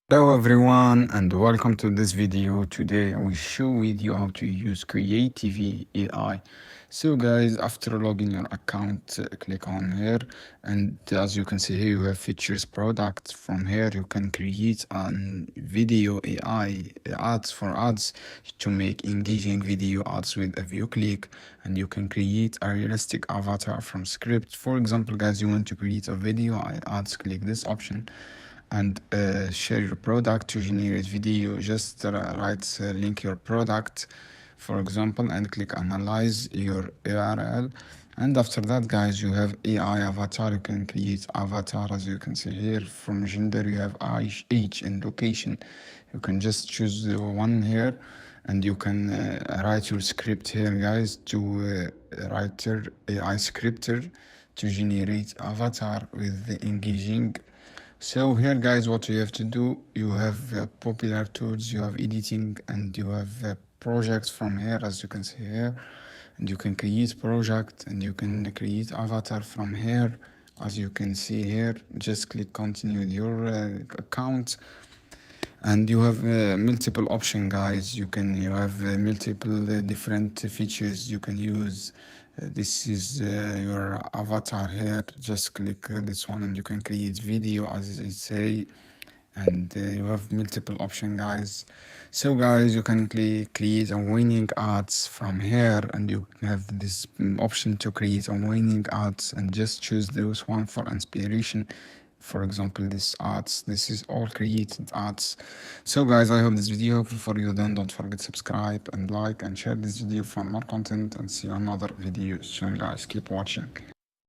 Hello everyone and welcome to this video. Today I will show with you how to use Creativity AI. So guys, after logging your account, click on here, and as you can see here you have features products. From here you can create an video AI ads for ads to make engaging video ads with a view click, and you can create a realistic avatar from script. For example guys, you want to create a video ads, click this option and share your product to generate video. Just link your product, for example, and click analyze your URL. And after that guys, you have AI avatar. You can create avatar, as you can see here. From gender you have age and location. You can just choose the one here, and you can write your script here guys, to write your AI scripter to generate avatar with the engaging. So here guys, what you have to do, you have popular tools, you have editing, and you have projects from here, as you can see here. And you can create project, and you can create avatar from here, as you can see here. Just click continue with your account, and you have multiple option guys. You have multiple different features you can use. This is your avatar here. Just click this one and you can create video, as I say. And you have multiple option guys. So guys, you can create a winning ads from here, and you have this option to create a winning ads, and just choose those one for inspiration. For example, this is all created ads. So guys, I hope this video helpful for you. Then don't forget subscribe and like and share this video for more content, and see you another video soon guys. Keep watching.